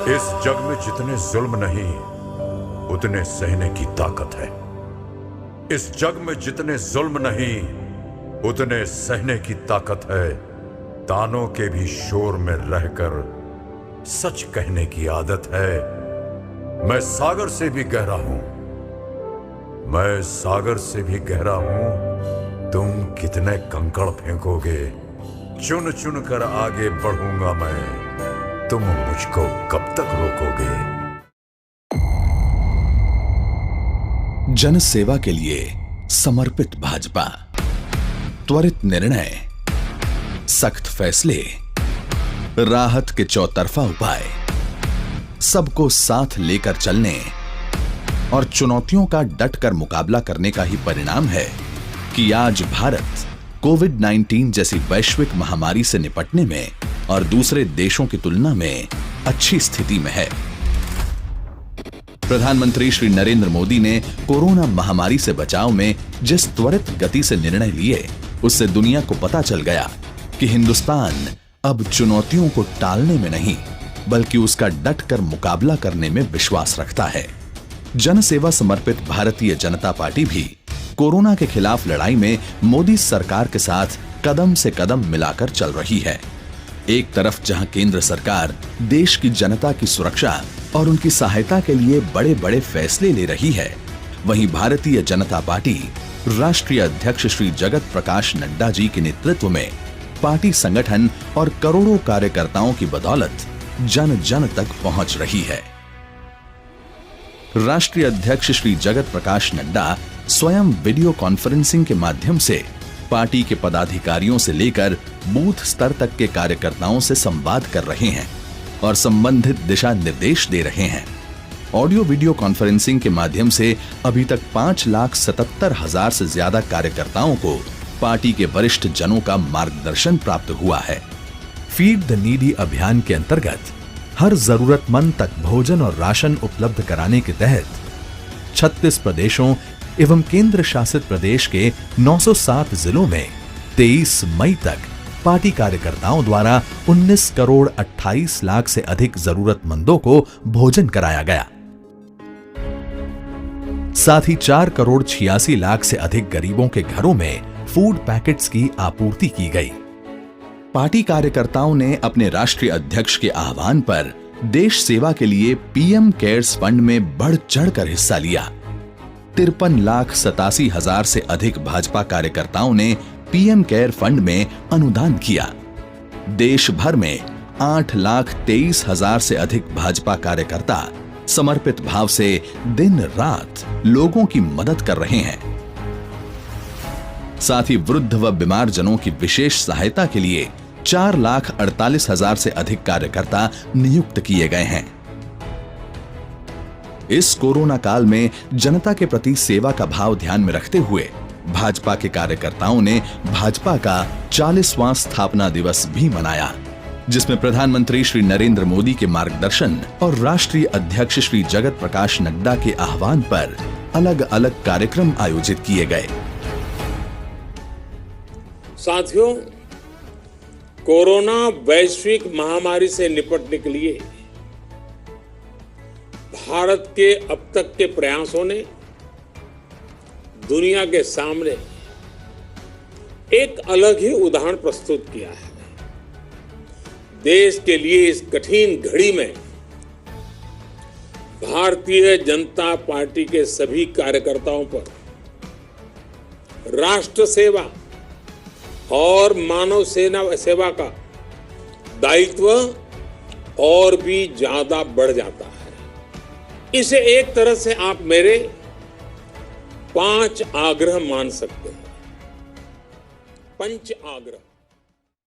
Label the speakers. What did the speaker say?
Speaker 1: इस जग में जितने जुल्म नहीं उतने सहने की ताकत है। इस जग में जितने जुल्म नहीं उतने सहने की ताकत है। तानों के भी शोर में रहकर सच कहने की आदत है। मैं सागर से भी गहरा हूं, मैं सागर से भी गहरा हूं। तुम कितने कंकड़ फेंकोगे, चुन चुन कर आगे बढ़ूंगा मैं। तुम मुझको कब तक रोकोगे।
Speaker 2: जन सेवा के लिए समर्पित भाजपा, त्वरित निर्णय, सख्त फैसले, राहत के चौतरफा उपाय, सबको साथ लेकर चलने और चुनौतियों का डटकर मुकाबला करने का ही परिणाम है कि आज भारत कोविड-19 जैसी वैश्विक महामारी से निपटने में और दूसरे देशों की तुलना में अच्छी स्थिति में है। प्रधानमंत्री श्री नरेंद्र मोदी ने कोरोना महामारी से बचाव में जिस त्वरित गति से निर्णय लिए, उससे दुनिया को पता चल गया कि हिंदुस्तान अब चुनौतियों को टालने में नहीं बल्कि उसका डटकर मुकाबला करने में विश्वास रखता है। जन सेवा समर्पित भारतीय जनता पार्टी भी कोरोना के खिलाफ लड़ाई में मोदी सरकार के साथ कदम से कदम मिलाकर चल रही है। एक तरफ जहां केंद्र सरकार देश की जनता की सुरक्षा और उनकी सहायता के लिए बड़े बड़े फैसले ले रही है, वहीं भारतीय जनता पार्टी राष्ट्रीय अध्यक्ष श्री जगत प्रकाश नड्डा जी के नेतृत्व में पार्टी संगठन और करोड़ों कार्यकर्ताओं की बदौलत जन जन तक पहुंच रही है। राष्ट्रीय अध्यक्ष श्री जगत प्रकाश नड्डा स्वयं वीडियो कॉन्फ्रेंसिंग के माध्यम से पार्टी के पदाधिकारियों से लेकर बूथ स्तर तक के कार्यकर्ताओं से संवाद कर रहे हैं और संबंधित दिशा निर्देश दे रहे हैं। ऑडियो वीडियो कॉन्फ्रेंसिंग के माध्यम से अभी तक 5,77,000 से ज्यादा कार्यकर्ताओं को पार्टी के वरिष्ठ जनों का मार्गदर्शन प्राप्त हुआ है। फीड द नीडी अभियान के अंतर्गत हर जरूरतमंद तक भोजन और राशन उपलब्ध कराने के तहत 36 प्रदेशों एवं केंद्र शासित प्रदेश के 907 जिलों में 23 मई तक पार्टी कार्यकर्ताओं द्वारा 19 करोड़ 28 लाख से अधिक जरूरतमंदों को भोजन कराया गया। साथ ही 4 करोड़ 86 लाख से अधिक गरीबों के घरों में फूड पैकेट्स की आपूर्ति की गई। पार्टी कार्यकर्ताओं ने अपने राष्ट्रीय अध्यक्ष के आह्वान पर देश सेवा के लिए पीएम केयर्स फंड में बढ़ चढ़कर हिस्सा लिया। 53,87,000 से अधिक भाजपा कार्यकर्ताओं ने पीएम केयर फंड में अनुदान किया। देश भर में 8,23,000 से अधिक भाजपा कार्यकर्ता समर्पित भाव से दिन रात लोगों की मदद कर रहे हैं। साथ ही वृद्ध व बीमार जनों की विशेष सहायता के लिए 4,48,000 से अधिक कार्यकर्ता नियुक्त किए गए हैं। इस कोरोना काल में जनता के प्रति सेवा का भाव ध्यान में रखते हुए भाजपा के कार्यकर्ताओं ने भाजपा का 40वां स्थापना दिवस भी मनाया, जिसमें प्रधानमंत्री श्री नरेंद्र मोदी के मार्गदर्शन और राष्ट्रीय अध्यक्ष श्री जगत प्रकाश नड्डा के आह्वान पर अलग अलग कार्यक्रम आयोजित किए गए।
Speaker 3: साथियों, कोरोना वैश्विक महामारी से निपटने के लिए भारत के अब तक के प्रयासों ने दुनिया के सामने एक अलग ही उदाहरण प्रस्तुत किया है। देश के लिए इस कठिन घड़ी में भारतीय जनता पार्टी के सभी कार्यकर्ताओं पर राष्ट्र सेवा और मानव सेवा का दायित्व और भी ज्यादा बढ़ जाता है। इसे एक तरह से आप मेरे 5 आग्रह मान सकते हैं। पंच आग्रह।